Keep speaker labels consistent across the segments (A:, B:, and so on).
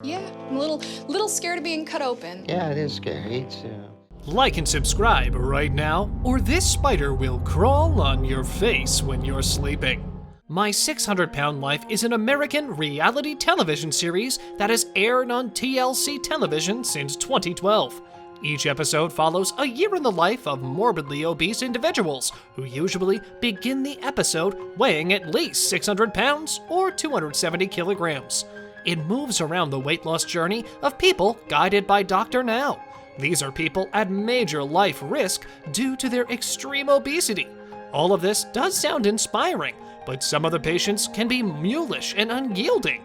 A: Yeah, I'm a little scared of being cut open.
B: Yeah, it is scary.
C: Like and subscribe right now, or this spider will crawl on your face when you're sleeping. My 600-Pound Life is an American reality television series that has aired on TLC television since 2012. Each episode follows a year in the life of morbidly obese individuals who usually begin the episode weighing at least 600 pounds or 270 kilograms. It moves around the weight loss journey of people guided by Dr. Now. These are people at major life risk due to their extreme obesity. All of this does sound inspiring, but some of the patients can be mulish and unyielding.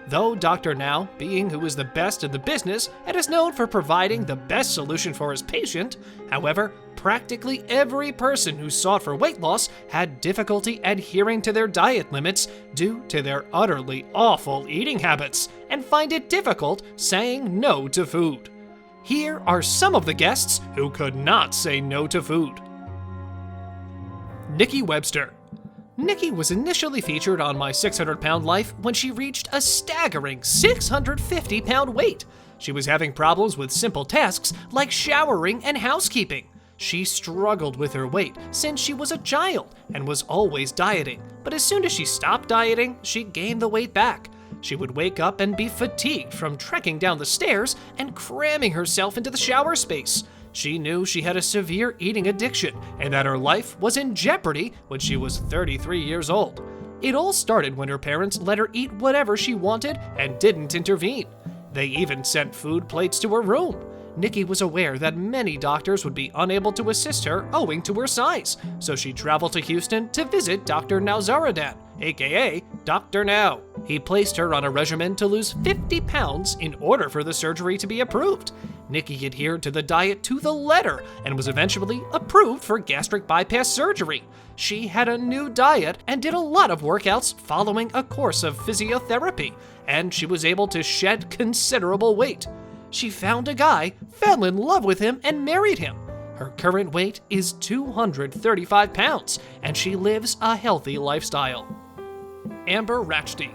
C: Though Dr. Now, being who is the best in the business and is known for providing the best solution for his patient, however, practically every person who sought for weight loss had difficulty adhering to their diet limits due to their utterly awful eating habits and find it difficult saying no to food. Here are some of the guests who could not say no to food. Nikki Webster. Nikki was initially featured on My 600-Pound Life when she reached a staggering 650-pound weight. She was having problems with simple tasks like showering and housekeeping. She struggled with her weight since she was a child and was always dieting, but as soon as she stopped dieting, she gained the weight back. She would wake up and be fatigued from trekking down the stairs and cramming herself into the shower space. She knew she had a severe eating addiction and that her life was in jeopardy when she was 33 years old. It all started when her parents let her eat whatever she wanted and didn't intervene. They even sent food plates to her room. Nikki was aware that many doctors would be unable to assist her owing to her size, so she traveled to Houston to visit Dr. Nowzaradan, aka Dr. Now. He placed her on a regimen to lose 50 pounds in order for the surgery to be approved. Nikki adhered to the diet to the letter and was eventually approved for gastric bypass surgery. She had a new diet and did a lot of workouts following a course of physiotherapy, and she was able to shed considerable weight. She found a guy, fell in love with him, and married him. Her current weight is 235 pounds, and she lives a healthy lifestyle. Amber Rachdi.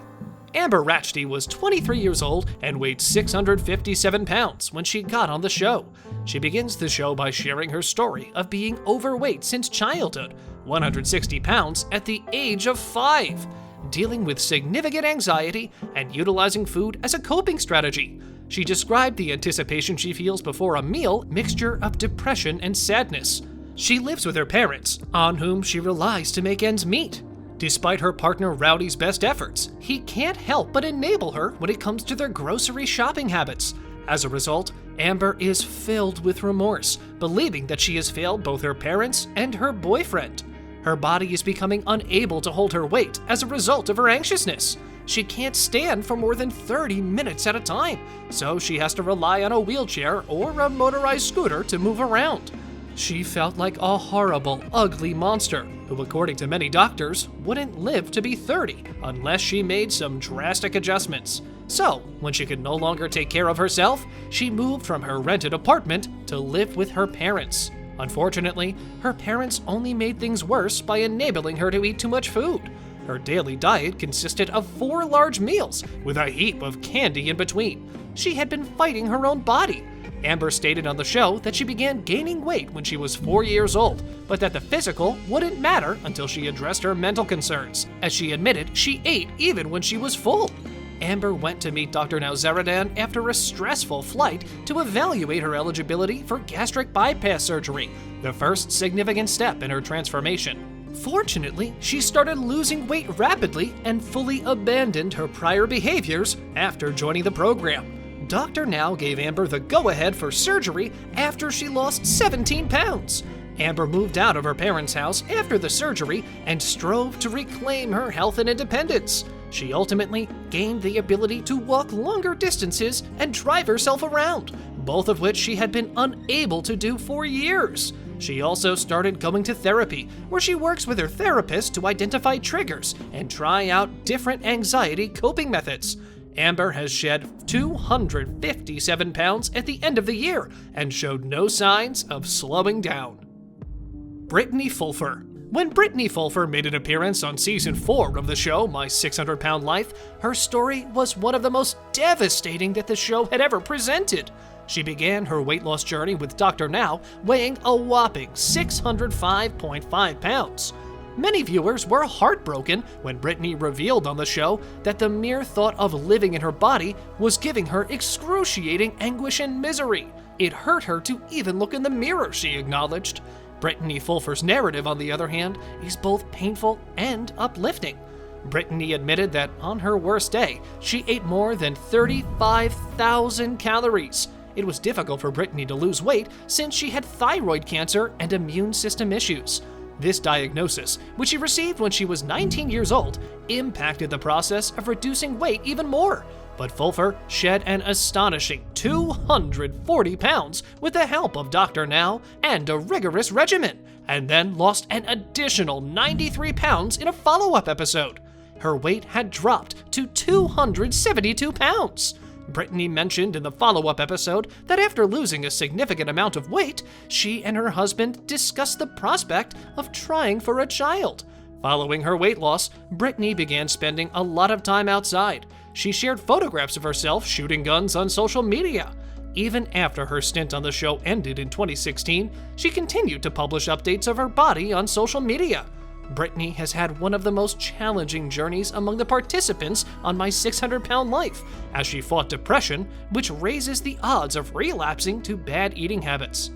C: Amber Rachdi was 23 years old and weighed 657 pounds when she got on the show. She begins the show by sharing her story of being overweight since childhood, 160 pounds at the age of 5, dealing with significant anxiety and utilizing food as a coping strategy. She described the anticipation she feels before a meal mixture of depression and sadness. She lives with her parents, on whom she relies to make ends meet. Despite her partner Rowdy's best efforts, he can't help but enable her when it comes to their grocery shopping habits. As a result, Amber is filled with remorse, believing that she has failed both her parents and her boyfriend. Her body is becoming unable to hold her weight as a result of her anxiousness. She can't stand for more than 30 minutes at a time, so she has to rely on a wheelchair or a motorized scooter to move around. She felt like a horrible, ugly monster who, according to many doctors, wouldn't live to be 30 unless she made some drastic adjustments. So, when she could no longer take care of herself, she moved from her rented apartment to live with her parents. Unfortunately, her parents only made things worse by enabling her to eat too much food. Her daily diet consisted of 4 large meals with a heap of candy in between. She had been fighting her own body. Amber stated on the show that she began gaining weight when she was 4 years old, but that the physical wouldn't matter until she addressed her mental concerns. As she admitted, she ate even when she was full. Amber went to meet Dr. Nowzaradan after a stressful flight to evaluate her eligibility for gastric bypass surgery, the first significant step in her transformation. Fortunately, she started losing weight rapidly and fully abandoned her prior behaviors after joining the program. Dr. Now gave Amber the go-ahead for surgery after she lost 17 pounds. Amber moved out of her parents' house after the surgery and strove to reclaim her health and independence. She ultimately gained the ability to walk longer distances and drive herself around, both of which she had been unable to do for years. She also started going to therapy, where she works with her therapist to identify triggers and try out different anxiety coping methods. Amber has shed 257 pounds at the end of the year and showed no signs of slowing down. Brittany Fulfer. When Brittany Fulfer made an appearance on season 4 of the show, My 600 Pound Life, her story was one of the most devastating that the show had ever presented. She began her weight loss journey with Dr. Now, weighing a whopping 605.5 pounds. Many viewers were heartbroken when Brittany revealed on the show that the mere thought of living in her body was giving her excruciating anguish and misery. It hurt her to even look in the mirror, she acknowledged. Brittany Fulfer's narrative, on the other hand, is both painful and uplifting. Brittany admitted that on her worst day, she ate more than 35,000 calories. It was difficult for Brittany to lose weight since she had thyroid cancer and immune system issues. This diagnosis, which she received when she was 19 years old, impacted the process of reducing weight even more. But Fulfer shed an astonishing 240 pounds with the help of Dr. Now and a rigorous regimen, and then lost an additional 93 pounds in a follow-up episode. Her weight had dropped to 272 pounds. Brittany mentioned in the follow-up episode that after losing a significant amount of weight, she and her husband discussed the prospect of trying for a child. Following her weight loss, Brittany began spending a lot of time outside. She shared photographs of herself shooting guns on social media. Even after her stint on the show ended in 2016, she continued to publish updates of her body on social media. Brittany has had one of the most challenging journeys among the participants on My 600 Pound Life, as she fought depression, which raises the odds of relapsing to bad eating habits.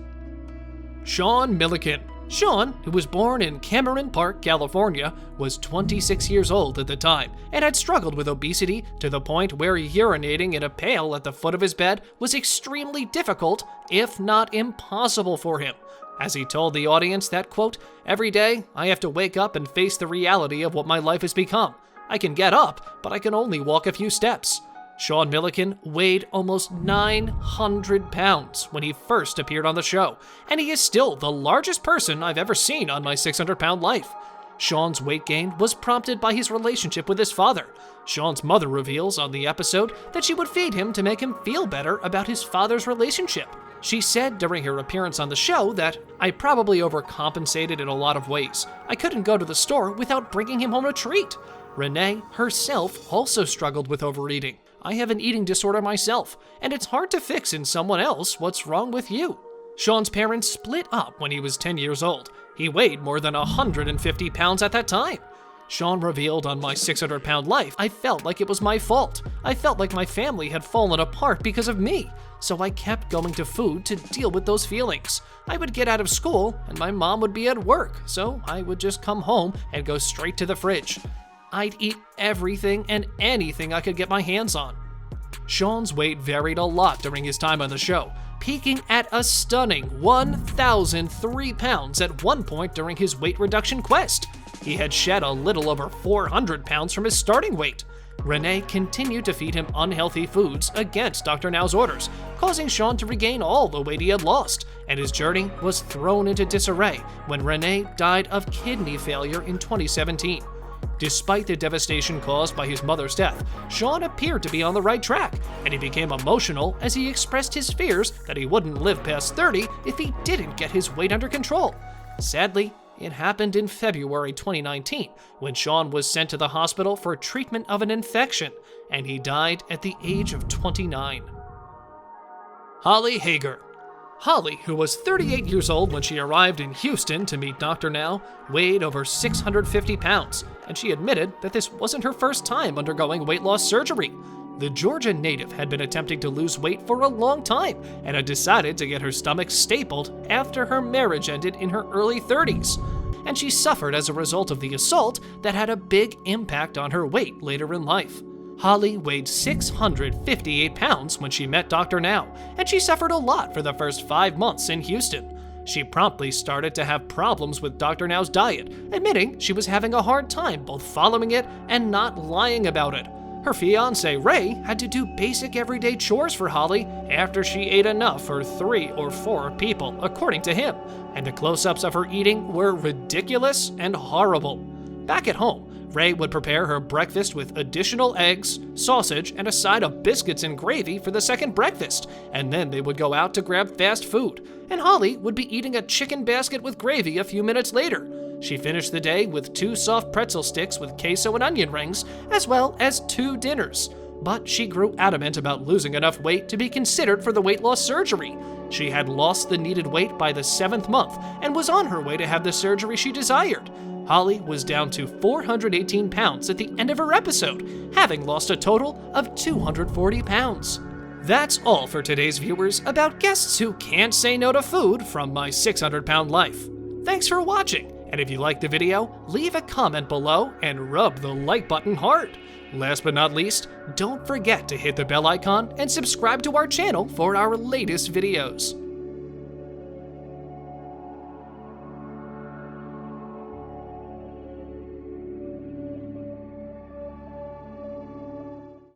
C: Sean Milliken. Sean, who was born in Cameron Park, California, was 26 years old at the time and had struggled with obesity to the point where urinating in a pail at the foot of his bed was extremely difficult, if not impossible for him. As he told the audience that, quote, "Every day, I have to wake up and face the reality of what my life has become. I can get up, but I can only walk a few steps." Sean Milliken weighed almost 900 pounds when he first appeared on the show, and he is still the largest person I've ever seen on My 600 Pound Life. Sean's weight gain was prompted by his relationship with his father. Sean's mother reveals on the episode that she would feed him to make him feel better about his father's relationship. She said during her appearance on the show that, "I probably overcompensated in a lot of ways. I couldn't go to the store without bringing him home a treat." Renee herself also struggled with overeating. "I have an eating disorder myself, and it's hard to fix in someone else what's wrong with you." Sean's parents split up when he was 10 years old. He weighed more than 150 pounds at that time. Sean revealed on My 600 Pound Life, "I felt like it was my fault. I felt like my family had fallen apart because of me. So I kept going to food to deal with those feelings. I would get out of school and my mom would be at work, so I would just come home and go straight to the fridge. I'd eat everything and anything I could get my hands on." Sean's weight varied a lot during his time on the show, peaking at a stunning 1,003 pounds at one point during his weight reduction quest. He had shed a little over 400 pounds from his starting weight. Renee continued to feed him unhealthy foods against Dr. Now's orders, causing Sean to regain all the weight he had lost, and his journey was thrown into disarray when Renee died of kidney failure in 2017. Despite the devastation caused by his mother's death, Sean appeared to be on the right track, and he became emotional as he expressed his fears that he wouldn't live past 30 if he didn't get his weight under control. Sadly, it happened in February 2019 when Sean was sent to the hospital for treatment of an infection, and he died at the age of 29. Holly Hager. Holly, who was 38 years old when she arrived in Houston to meet Dr. Now, weighed over 650 pounds, and she admitted that this wasn't her first time undergoing weight loss surgery. The Georgia native had been attempting to lose weight for a long time and had decided to get her stomach stapled after her marriage ended in her early 30s. And she suffered as a result of the assault that had a big impact on her weight later in life. Holly weighed 658 pounds when she met Dr. Now, and she suffered a lot for the first 5 months in Houston. She promptly started to have problems with Dr. Now's diet, admitting she was having a hard time both following it and not lying about it. Her fiancé, Ray, had to do basic everyday chores for Holly after she ate enough for 3 or 4 people, according to him, and the close-ups of her eating were ridiculous and horrible. Back at home, Ray would prepare her breakfast with additional eggs, sausage, and a side of biscuits and gravy for the second breakfast, and then they would go out to grab fast food, and Holly would be eating a chicken basket with gravy a few minutes later. She finished the day with 2 soft pretzel sticks with queso and onion rings, as well as 2 dinners. But she grew adamant about losing enough weight to be considered for the weight loss surgery. She had lost the needed weight by the 7th month and was on her way to have the surgery she desired. Holly was down to 418 pounds at the end of her episode, having lost a total of 240 pounds. That's all for today's viewers about guests who can't say no to food from My 600-Pound Life. Thanks for watching, and if you liked the video, leave a comment below and rub the like button hard. Last but not least, don't forget to hit the bell icon and subscribe to our channel for our latest videos.